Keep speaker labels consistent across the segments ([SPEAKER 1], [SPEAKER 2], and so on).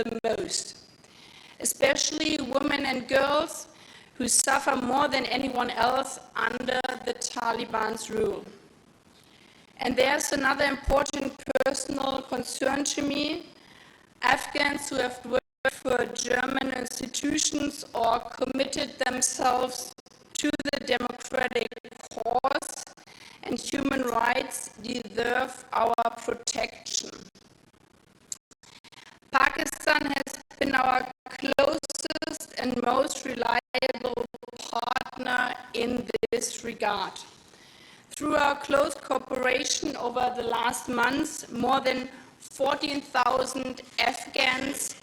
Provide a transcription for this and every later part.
[SPEAKER 1] the most, especially women and girls who suffer more than anyone else under the Taliban's rule. And there's another important personal concern to me. Afghans who have worked for German institutions or committed themselves to the democratic cause and human rights deserve our protection. Pakistan has been our closest and most reliable partner in this regard. Through our close cooperation over the last months, more than 14,000 Afghans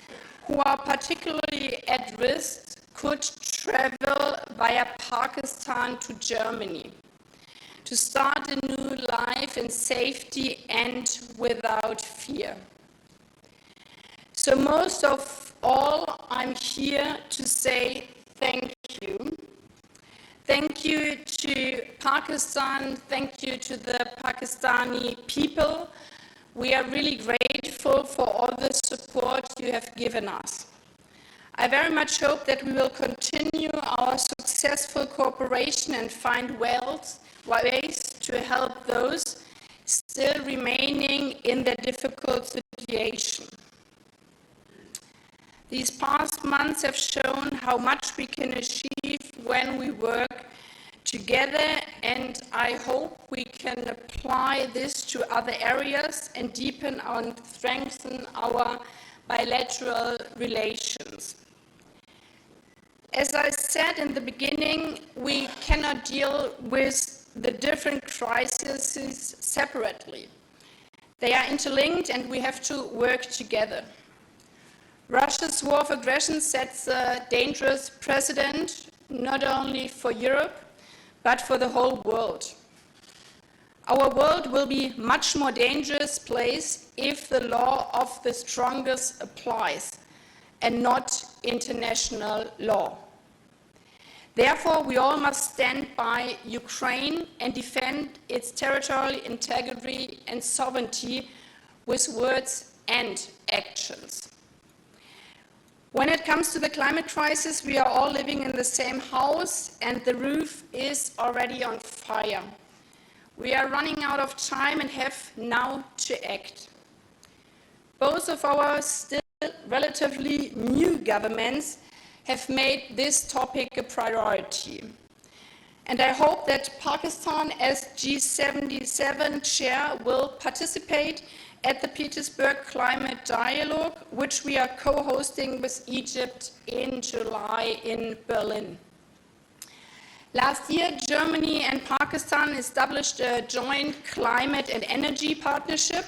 [SPEAKER 1] who are particularly at risk could travel via Pakistan to Germany to start a new life in safety and without fear. So most of all, I'm here to say thank you. Thank you to Pakistan, thank you to the Pakistani people. We are really grateful for all the support you have given us. I very much hope that we will continue our successful cooperation and find ways to help those still remaining in their difficult situation. These past months have shown how much we can achieve when we work together, and I hope we can apply this to other areas and deepen and strengthen our bilateral relations. As I said in the beginning, we cannot deal with the different crises separately. They are interlinked and we have to work together. Russia's war of aggression sets a dangerous precedent, not only for Europe, but for the whole world. Our world will be a much more dangerous place if the law of the strongest applies and not international law. Therefore, we all must stand by Ukraine and defend its territorial integrity and sovereignty with words and actions. When it comes to the climate crisis, we are all living in the same house and the roof is already on fire. We are running out of time and have now to act. Both of our still relatively new governments have made this topic a priority. And I hope that Pakistan, as G77 chair, will participate at the Petersburg Climate Dialogue, which we are co-hosting with Egypt in July in Berlin. Last year, Germany and Pakistan established a joint climate and energy partnership.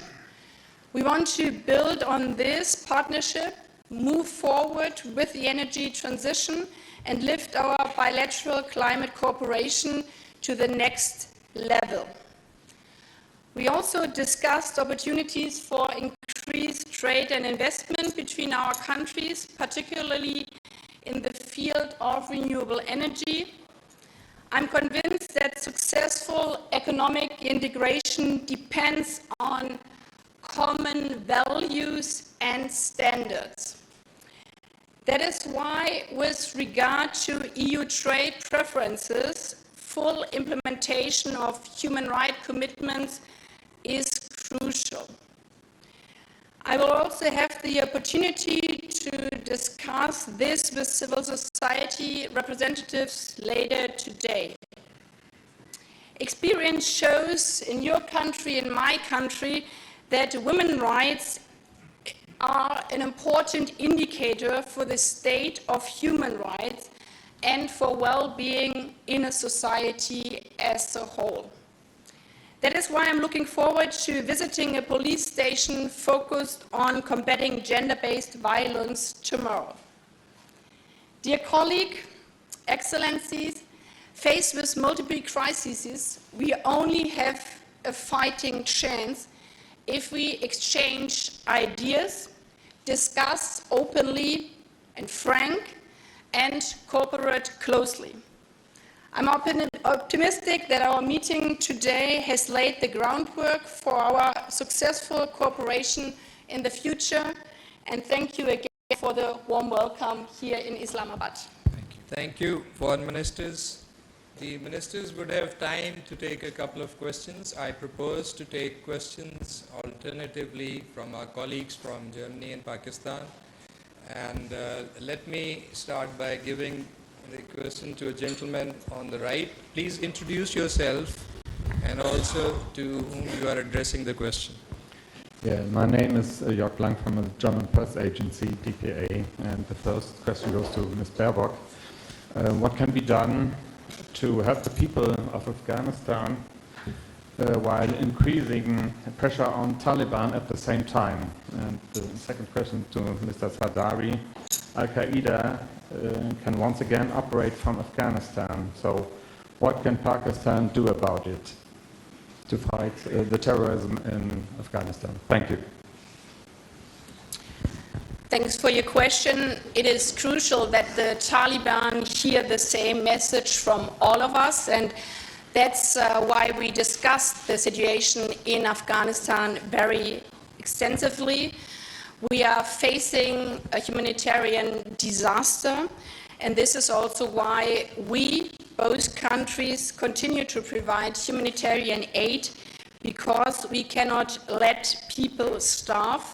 [SPEAKER 1] We want to build on this partnership, move forward with the energy transition, and lift our bilateral climate cooperation to the next level. We also discussed opportunities for increased trade and investment between our countries, particularly in the field of renewable energy. I'm convinced that successful economic integration depends on common values and standards. That is why, with regard to EU trade preferences, full implementation of human rights commitments is crucial. I will also have the opportunity to discuss this with civil society representatives later today. Experience shows in your country, in my country, that women's rights are an important indicator for the state of human rights and for well-being in a society as a whole. That is why I'm looking forward to visiting a police station focused on combating gender-based violence tomorrow. Dear colleague, Excellencies, faced with multiple crises, we only have a fighting chance if we exchange ideas, discuss openly and frank, and cooperate closely. I'm optimistic that our meeting today has laid the groundwork for our successful cooperation in the future, and thank you again for the warm welcome here in Islamabad.
[SPEAKER 2] Thank you. Thank you, foreign ministers. The ministers would have time to take a couple of questions. I propose to take questions alternatively from our colleagues from Germany and Pakistan. And let me start by giving the question to a gentleman on the right. Please introduce yourself and also to whom you are addressing the question.
[SPEAKER 3] Yeah, my name is Jörg Lang from the German press agency, DPA, and the first question goes to Ms. Baerbock. What can be done to help the people of Afghanistan while increasing pressure on Taliban at the same time? And the second question to Mr. Zardari. Al-Qaeda can once again operate from Afghanistan, so what can Pakistan do about it to fight the terrorism in Afghanistan? Thank you.
[SPEAKER 1] Thanks for your question. It is crucial that the Taliban hear the same message from all of us, and that's why we discussed the situation in Afghanistan very extensively. We are facing a humanitarian disaster, and this is also why we, both countries, continue to provide humanitarian aid, because we cannot let people starve.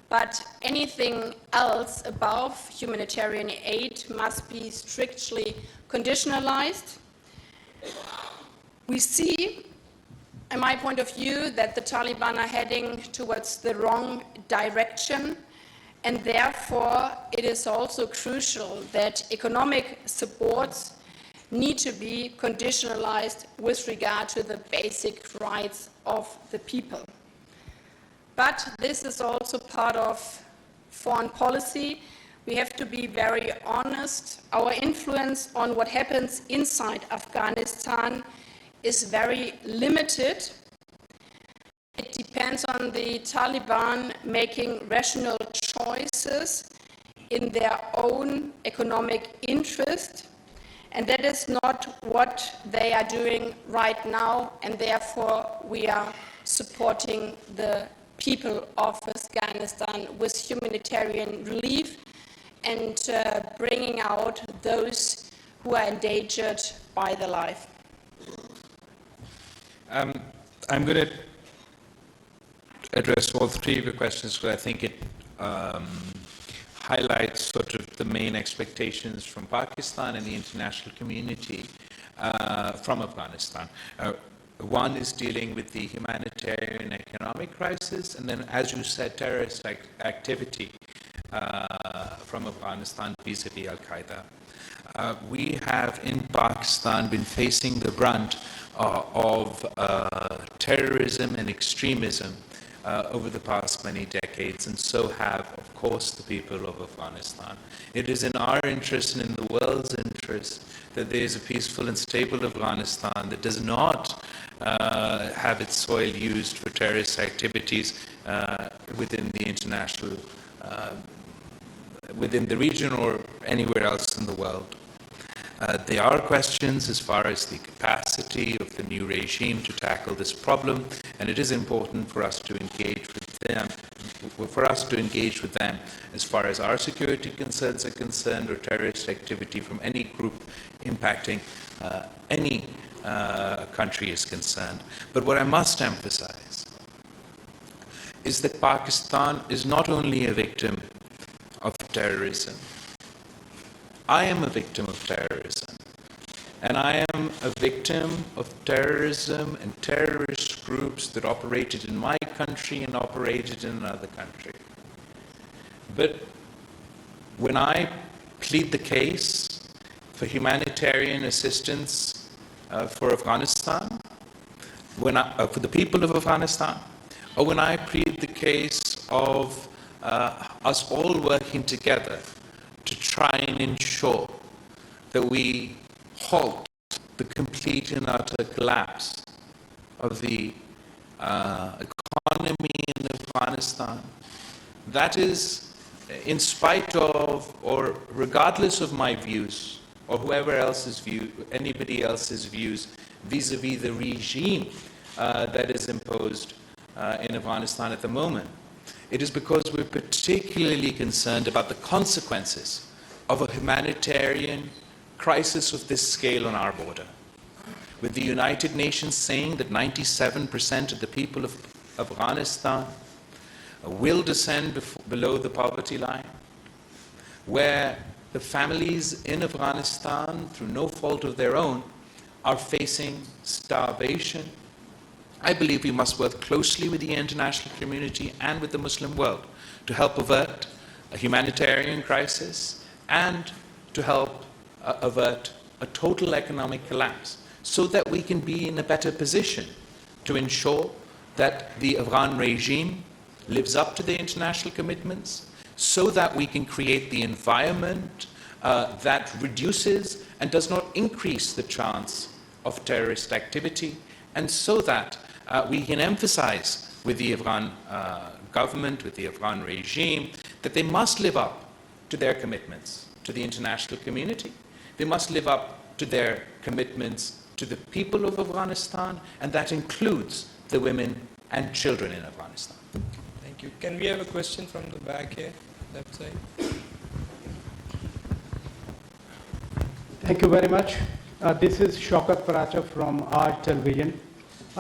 [SPEAKER 1] But anything else above humanitarian aid must be strictly conditionalized. We see, in my point of view, that the Taliban are heading towards the wrong direction, and therefore it is also crucial that economic supports need to be conditionalized with regard to the basic rights of the people. But this is also part of foreign policy. We have to be very honest. Our influence on what happens inside Afghanistan is very limited. It depends on the Taliban making rational choices in their own economic interest, and that is not what they are doing right now, and therefore we are supporting the people of Afghanistan with humanitarian relief and bringing out those who are endangered by their life.
[SPEAKER 4] I'm going to address all three of your questions because I think it highlights sort of the main expectations from Pakistan and the international community from Afghanistan. One is dealing with the humanitarian economic crisis, and then, as you said, terrorist activity from Afghanistan vis-a-vis Al-Qaeda. We have in Pakistan been facing the brunt of terrorism and extremism over the past many decades, and so have, of course, the people of Afghanistan. It is in our interest and in the world's interest that there is a peaceful and stable Afghanistan that does not have its soil used for terrorist activities within the international, within the region or anywhere else in the world. There are questions as far as the capacity of the new regime to tackle this problem, and it is important for us to engage with them, as far as our security concerns are concerned, or terrorist activity from any group impacting any country is concerned. But what I must emphasize is that Pakistan is not only a victim of terrorism. I am a victim of terrorism, and I am a victim of terrorism and terrorist groups that operated in my country and operated in another country. But when I plead the case for humanitarian assistance for Afghanistan, for the people of Afghanistan, or when I plead the case of us all working together to try and ensure that we halt the complete and utter collapse of the economy in Afghanistan, that is in spite of or regardless of my views or whoever else's view, anybody else's views vis-a-vis the regime that is imposed in Afghanistan at the moment. it is because we're particularly concerned about the consequences of a humanitarian crisis of this scale on our border. With the United Nations saying that 97% of the people of Afghanistan will descend below the poverty line, where the families in Afghanistan, through no fault of their own, are facing starvation, I believe we must work closely with the international community and with the Muslim world to help avert a humanitarian crisis and to help avert a total economic collapse, so that we can be in a better position to ensure that the Afghan regime lives up to the international commitments, so that we can create the environment that reduces and does not increase the chance of terrorist activity, and so that we can emphasize with the Afghan government, with the Afghan regime, that they must live up to their commitments to the international community. They must live up to their commitments to the people of Afghanistan, and that includes the women and children in Afghanistan.
[SPEAKER 2] Thank you. Can we have a question from the back here, left side?
[SPEAKER 5] Thank you very much. This is Shaukat Paracha from Aaj Television.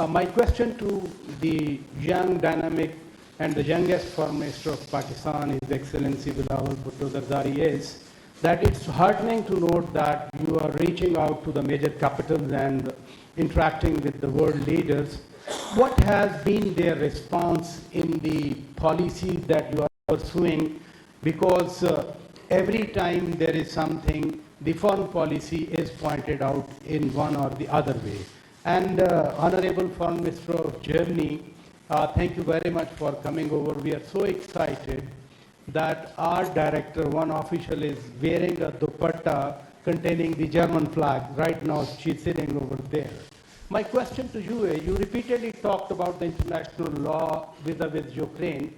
[SPEAKER 5] My question to the young, dynamic, and the youngest Foreign Minister of Pakistan, His Excellency Bilawal Bhutto Zardari, is that it's heartening to note that you are reaching out to the major capitals and interacting with the world leaders. What has been their response in the policies that you are pursuing? Because every time there is something, the foreign policy is pointed out in one or the other way. And Honorable Foreign Minister of Germany, thank you very much for coming over. We are so excited that our director, one official, is wearing a dupatta containing the German flag. Right now, she's sitting over there. My question to you is, you repeatedly talked about the international law vis-a-vis Ukraine,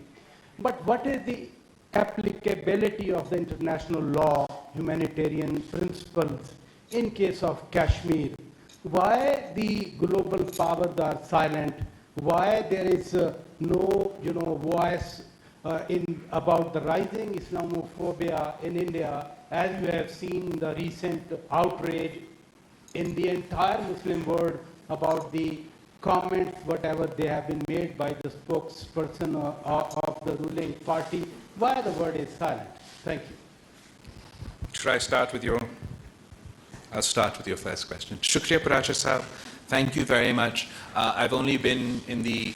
[SPEAKER 5] but what is the applicability of the international law, humanitarian principles, in case of Kashmir? Why the global powers are silent? Why there is no, voice about the rising Islamophobia in India, as you have seen the recent outrage in the entire Muslim world about the comments, whatever they have been made by the spokesperson of the ruling party? Why the word is silent? Thank you.
[SPEAKER 4] Should I start with your... I'll start with your first question. Shukriya Paracha Sahab, thank you very much. I've only been in the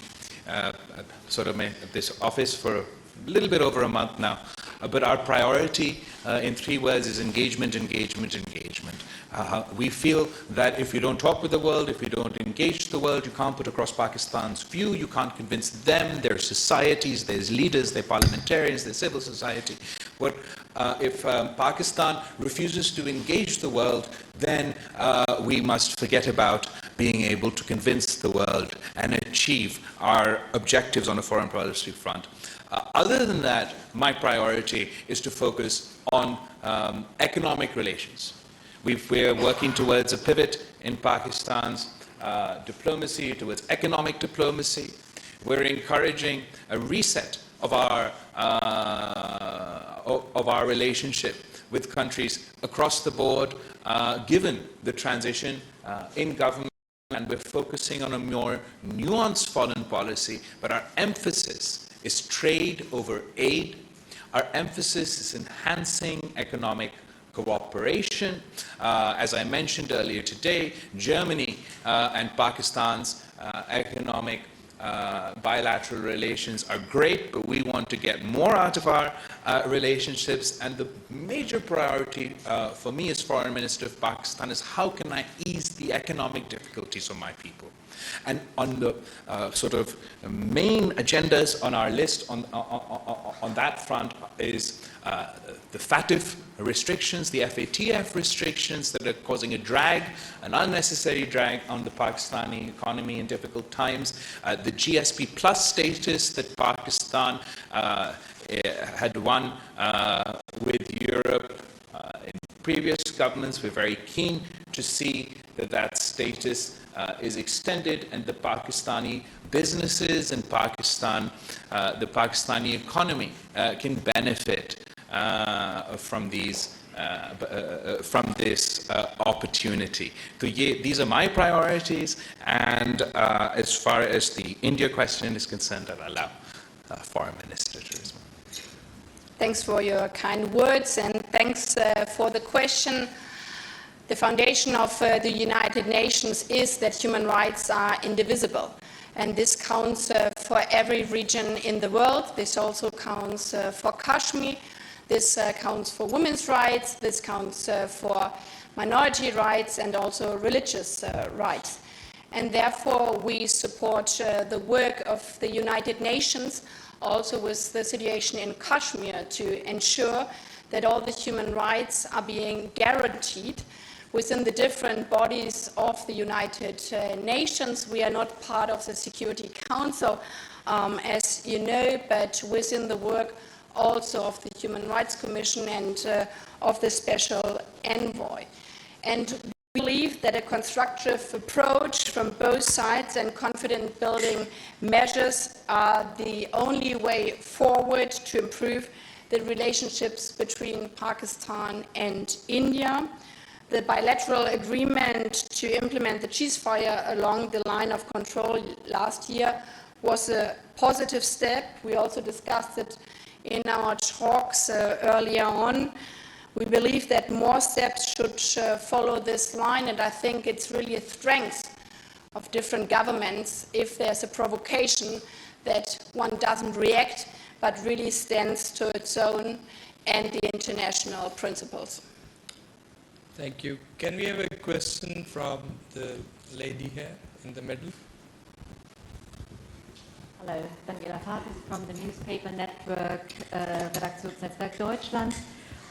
[SPEAKER 4] this office for a little bit over a month now, but our priority in 3 words is engagement, engagement, engagement. We feel that if you don't talk with the world, if you don't engage the world, you can't put across Pakistan's view, you can't convince them, their societies, there's leaders, their parliamentarians, their civil society. If Pakistan refuses to engage the world, then we must forget about being able to convince the world and achieve our objectives on a foreign policy front. Other than that, my priority is to focus on economic relations. We're working towards a pivot in Pakistan's diplomacy, towards economic diplomacy. We're encouraging a reset of our relationship with countries across the board, given the transition in government, and we're focusing on a more nuanced foreign policy, but our emphasis is trade over aid. Our emphasis is enhancing economic cooperation. As I mentioned earlier today, Germany and Pakistan's economic bilateral relations are great, but we want to get more out of our relationships. And the major priority for me as Foreign Minister of Pakistan is how can I ease the economic difficulties of my people. And on the main agendas on our list on that front is the FATF restrictions, the FATF restrictions that are causing a drag, an unnecessary drag on the Pakistani economy in difficult times, the GSP plus status that Pakistan had won with Europe in previous governments. We're very keen to see that status is extended, and the Pakistani businesses in Pakistan, the Pakistani economy can benefit from these from this opportunity. So these are my priorities, and as far as the India question is concerned, I'll allow Foreign Minister to respond.
[SPEAKER 1] Thanks for your kind words, and thanks for the question. The foundation of the United Nations is that human rights are indivisible, and this counts for every region in the world. This also counts for Kashmir. This counts for women's rights. This counts for minority rights and also religious rights. And therefore, we support the work of the United Nations, also with the situation in Kashmir, to ensure that all the human rights are being guaranteed within the different bodies of the United Nations. We are not part of the Security Council, as you know, but within the work also of the Human Rights Commission and of the Special Envoy. And we believe that a constructive approach from both sides and confidence-building measures are the only way forward to improve the relationships between Pakistan and India. The bilateral agreement to implement the ceasefire along the line of control last year was a positive step. We also discussed it in our talks earlier on. We believe that more steps should follow this line, and I think it's really a strength of different governments if there's a provocation that one doesn't react but really stands to its own and the international principles.
[SPEAKER 2] Thank you. Can we have a question from the lady here in the middle?
[SPEAKER 6] Hello, Daniela Fatis from the newspaper network Redaktionsnetzwerk Deutschland.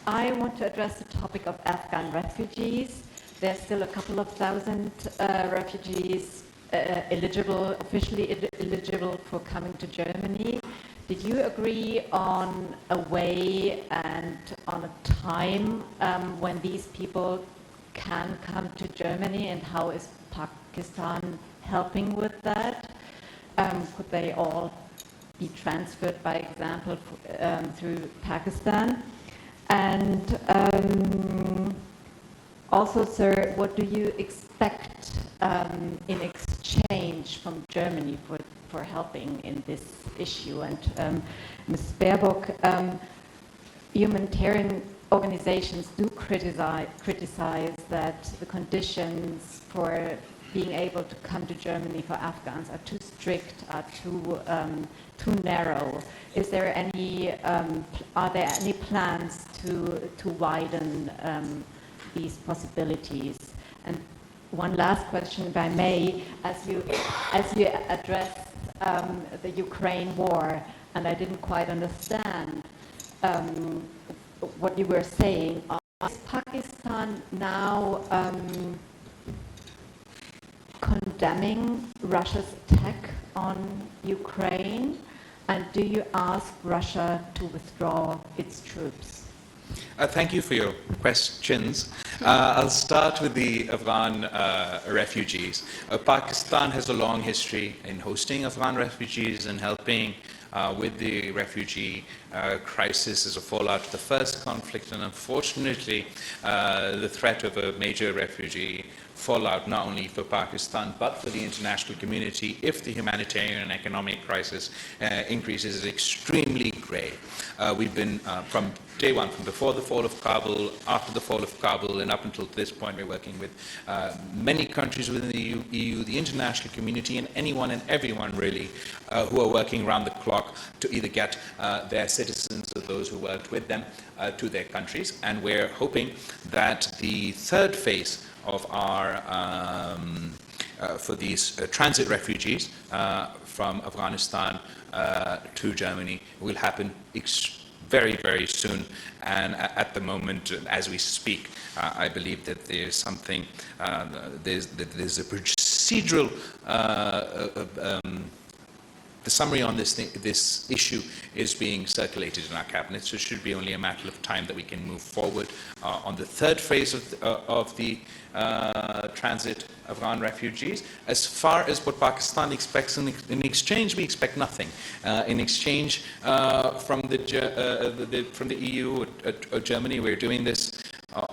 [SPEAKER 6] I want to address the topic of Afghan refugees. There's still a couple of thousand refugees officially eligible for coming to Germany. Did you agree on a way and on a time when these people can come to Germany, and how is Pakistan helping with that? Could they all be transferred, by example, through Pakistan? And also, sir, what do you expect in exchange from Germany for helping in this issue? And Ms. Baerbock, humanitarian organizations do criticize that the conditions for being able to come to Germany for Afghans are too strict, are too narrow. Is there are there any plans to widen these possibilities? And one last question, if I may, as you addressed the Ukraine war, and I didn't quite understand what you were saying. Is Pakistan now condemning Russia's attack on Ukraine? And do you ask Russia to withdraw its troops?
[SPEAKER 4] Thank you for your questions. I'll start with the Afghan refugees. Pakistan has a long history in hosting Afghan refugees and helping with the refugee crisis as a fallout of the first conflict, and unfortunately the threat of a major refugee fallout not only for Pakistan but for the international community if the humanitarian and economic crisis increases is extremely grave. We've been from day one, from before the fall of Kabul, after the fall of Kabul, and up until this point, we're working with many countries within the EU, the international community, and anyone and everyone really who are working around the clock to either get their citizens or those who worked with them to their countries. And we're hoping that the third phase of our for these transit refugees from Afghanistan to Germany will happen very, very soon. And at the moment, as we speak, I believe that there's something, there's a procedural the summary on this issue is being circulated in our cabinet, so it should be only a matter of time that we can move forward on the third phase of the transit Afghan refugees. As far as what Pakistan expects in exchange, we expect nothing. In exchange from the EU or Germany, we're doing this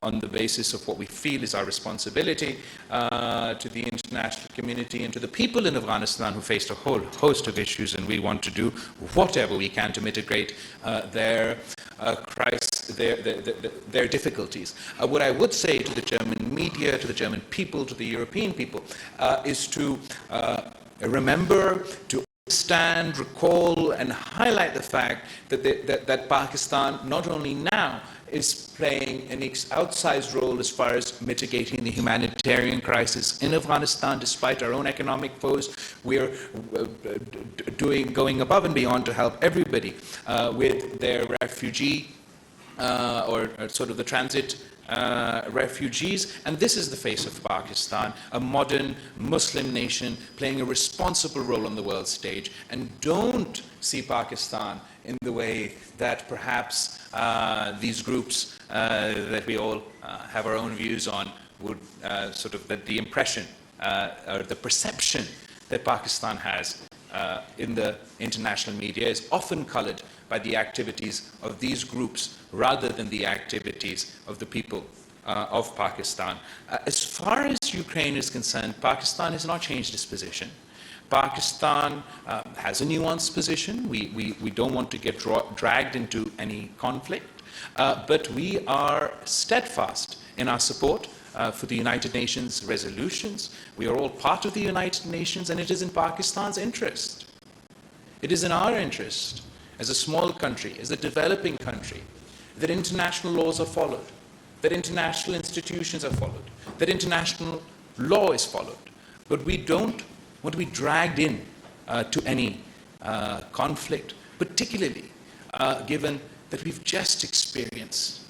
[SPEAKER 4] on the basis of what we feel is our responsibility to the international community and to the people in Afghanistan who faced a whole host of issues, and we want to do whatever we can to mitigate their crisis, their difficulties. What I would say to the German media, to the German people, to the European people, is to remember, to understand, recall, and highlight the fact that Pakistan not only now is playing an outsized role as far as mitigating the humanitarian crisis in Afghanistan, despite our own economic woes. We are going above and beyond to help everybody with their refugee or sort of the transit refugees, and this is the face of Pakistan, a modern Muslim nation playing a responsible role on the world stage. And don't see Pakistan in the way that perhaps these groups that we all have our own views on would sort of, that the impression or the perception that Pakistan has in the international media is often colored by the activities of these groups rather than the activities of the people of Pakistan. As far as Ukraine is concerned, Pakistan has not changed its position. Pakistan has a nuanced position. We don't want to get dragged into any conflict, but we are steadfast in our support for the United Nations resolutions. We are all part of the United Nations, and it is in Pakistan's interest. It is in our interest, as a small country, as a developing country, that international laws are followed, that international institutions are followed, that international law is followed. But we don't want to be dragged in to any conflict, particularly given that we've just experienced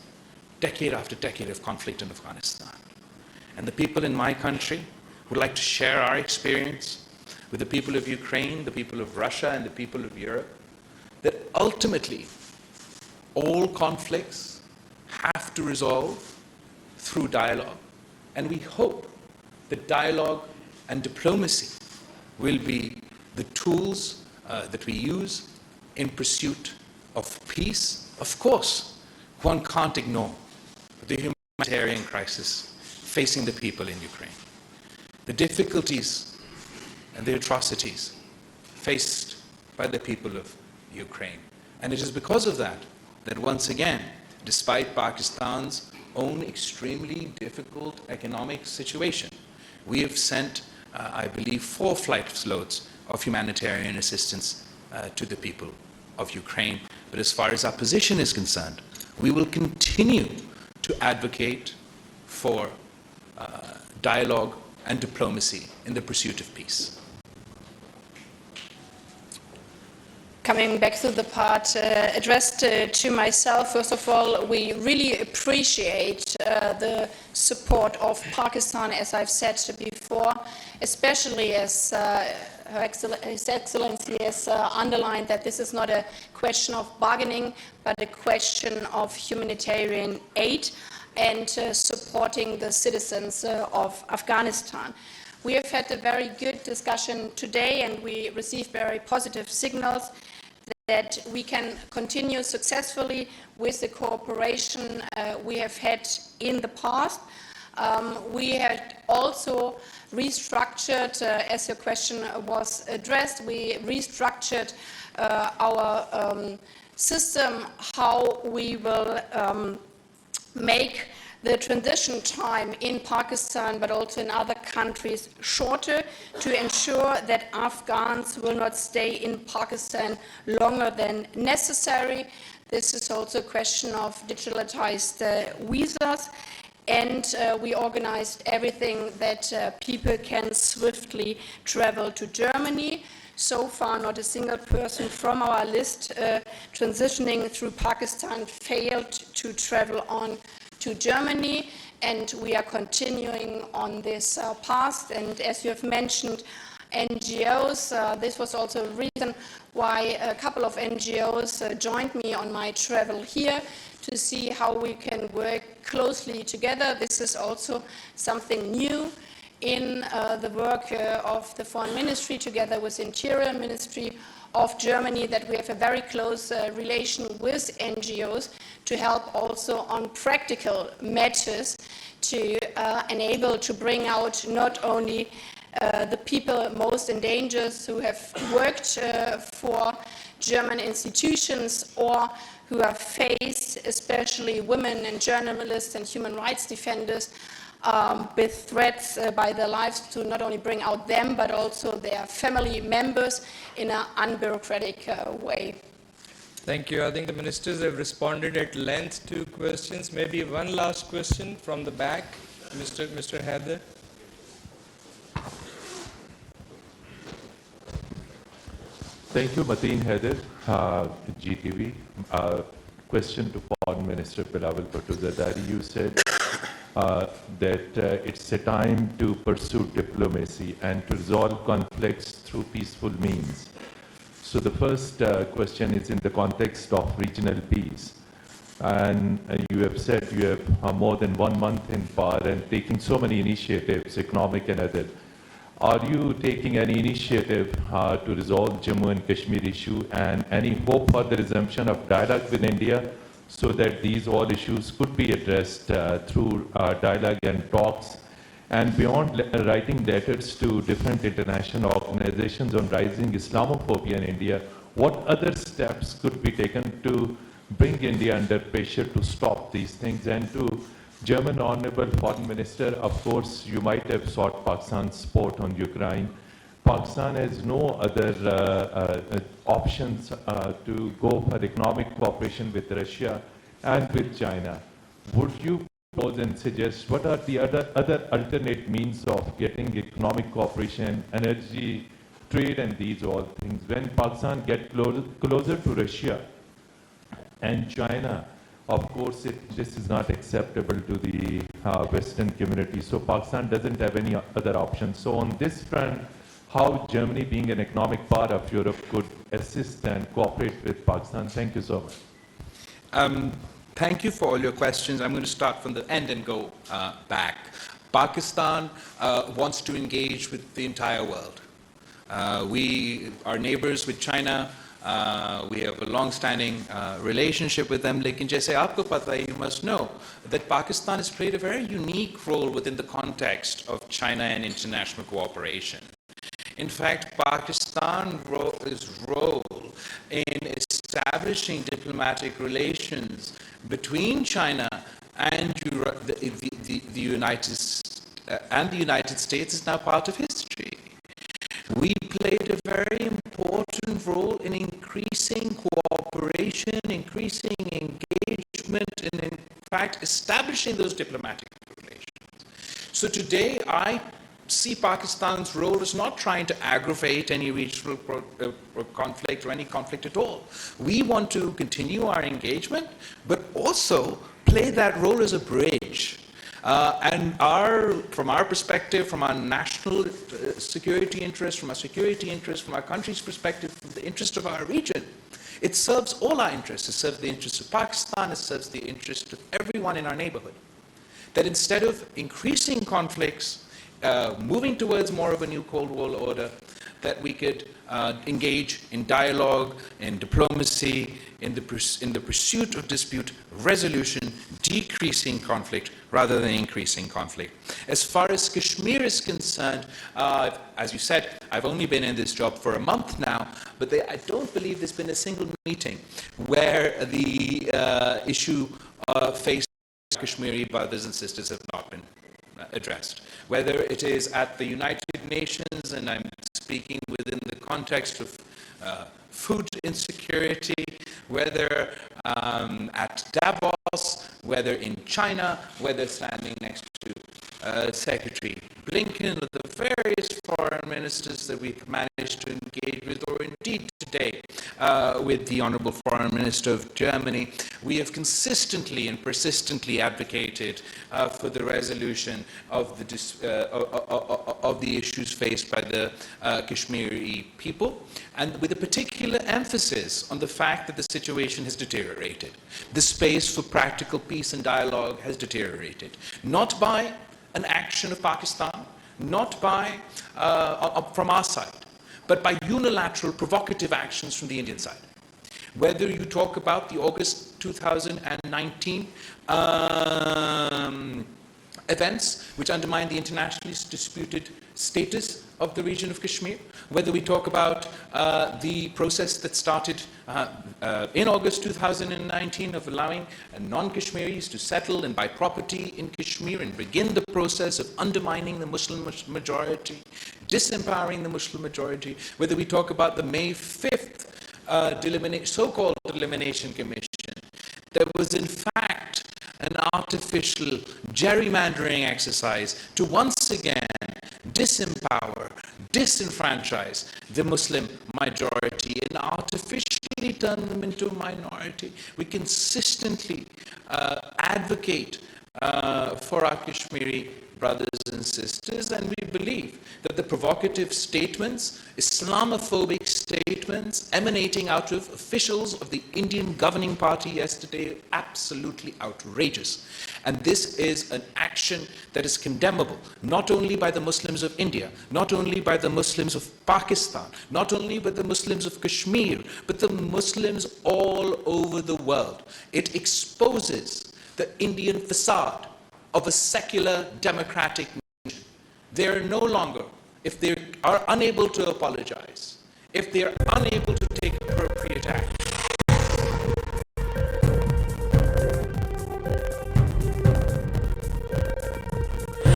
[SPEAKER 4] decade after decade of conflict in Afghanistan. And the people in my country would like to share our experience with the people of Ukraine, the people of Russia, and the people of Europe, that ultimately all conflicts have to resolve through dialogue. And we hope that dialogue and diplomacy will be the tools that we use in pursuit of peace. Of course, one can't ignore the humanitarian crisis facing the people in Ukraine, the difficulties and the atrocities faced by the people of Ukraine. And it is because of that that once again, despite Pakistan's own extremely difficult economic situation, we have sent, I believe, 4 flight loads of humanitarian assistance to the people of Ukraine. But as far as our position is concerned, we will continue to advocate for dialogue and diplomacy in the pursuit of peace.
[SPEAKER 1] Coming back to the part addressed to myself, first of all, we really appreciate the support of Pakistan, as I've said before, especially as His Excellency has underlined that this is not a question of bargaining, but a question of humanitarian aid and supporting the citizens of Afghanistan. We have had a very good discussion today, and we received very positive signals that we can continue successfully with the cooperation we have had in the past. We had also restructured, as your question was addressed, we restructured our system, how we will make the transition time in Pakistan, but also in other countries, shorter to ensure that Afghans will not stay in Pakistan longer than necessary. This is also a question of digitalized visas, and we organized everything that people can swiftly travel to Germany. So far, not a single person from our list transitioning through Pakistan failed to travel on to Germany, and we are continuing on this path. And as you have mentioned, NGOs. This was also a reason why a couple of NGOs joined me on my travel here to see how we can work closely together. This is also something new in the work of the Foreign Ministry together with Interior Ministry of Germany, that we have a very close relation with NGOs to help also on practical matters to enable to bring out not only the people most in danger who have worked for German institutions or who have faced, especially women and journalists and human rights defenders, with threats by their lives, to not only bring out them but also their family members in an unbureaucratic way.
[SPEAKER 2] Thank you. I think the ministers have responded at length to questions. Maybe one last question from the back, Mr. Haider.
[SPEAKER 7] Thank you, Mateen Haider, GTV. Question to Foreign Minister Bilawal Bhutto Zardari. You said that it's a time to pursue diplomacy and to resolve conflicts through peaceful means. So the first question is in the context of regional peace. And you have said you have more than 1 month in power and taking so many initiatives, economic and other. Are you taking any initiative to resolve Jammu and Kashmir issue, and any hope for the resumption of dialogue with India so that these all issues could be addressed through dialogue and talks? And beyond writing letters to different international organizations on rising Islamophobia in India, what other steps could be taken to bring India under pressure to stop these things? And to German Honorable Foreign Minister, of course, you might have sought Pakistan's support on Ukraine. Pakistan has no other options to go for economic cooperation with Russia and with China. Would you propose and suggest what are the other alternate means of getting economic cooperation, energy, trade, and these all things? When Pakistan gets closer to Russia and China, of course, this is not acceptable to the Western community. So Pakistan doesn't have any other options. So on this front, how Germany, being an economic part of Europe, could assist and cooperate with Pakistan? Thank you so much.
[SPEAKER 4] Thank you for all your questions. I'm going to start from the end and go back. Pakistan wants to engage with the entire world. We are neighbors with China. We have a long-standing relationship with them. Lekin jaise aapko pata hai, you must know that Pakistan has played a very unique role within the context of China and international cooperation. In fact, Pakistan's role in establishing diplomatic relations between China and the United States is now part of history. We played a very important role in increasing cooperation, increasing engagement, and in fact establishing those diplomatic relations. So today I see Pakistan's role as not trying to aggravate any regional conflict or any conflict at all. We want to continue our engagement, but also play that role as a bridge. And from our perspective, from our national security interest, from our security interest, from our country's perspective, from the interest of our region, it serves all our interests. It serves the interests of Pakistan, it serves the interest of everyone in our neighborhood. That instead of increasing conflicts, moving towards more of a new Cold War order, that we could engage in dialogue, in diplomacy, in the pursuit of dispute resolution, decreasing conflict rather than increasing conflict. As far as Kashmir is concerned, as you said, I've only been in this job for a month now, but I don't believe there's been a single meeting where the issue faced Kashmiri brothers and sisters have not been addressed. Whether it is at the United Nations, and I'm speaking within the context of food insecurity, whether at Davos, whether in China, whether standing next to Secretary Blinken, or the various foreign ministers that we've managed to engage with, or in indeed today with the Honorable Foreign Minister of Germany, we have consistently and persistently advocated for the resolution of the issues faced by the Kashmiri people, and with a particular emphasis on the fact that the situation has deteriorated. The space for practical peace and dialogue has deteriorated, not by an action of Pakistan, not by from our side, but by unilateral provocative actions from the Indian side. Whether you talk about the August 2019 events which undermine the internationally disputed status of the region of Kashmir, whether we talk about the process that started in August 2019 of allowing non-Kashmiris to settle and buy property in Kashmir and begin the process of undermining the Muslim majority, disempowering the Muslim majority, whether we talk about the May 5th so-called Elimination Commission, there was in fact an artificial gerrymandering exercise to once again disempower, disenfranchise the Muslim majority and artificially turn them into a minority. We consistently advocate for our Kashmiri brothers and sisters, and we believe that the provocative statements, Islamophobic statements emanating out of officials of the Indian governing party yesterday are absolutely outrageous. And this is an action that is condemnable, not only by the Muslims of India, not only by the Muslims of Pakistan, not only by the Muslims of Kashmir, but the Muslims all over the world. It exposes the Indian facade of a secular democratic nation. They are no longer, if they are unable to apologize, if they are unable to take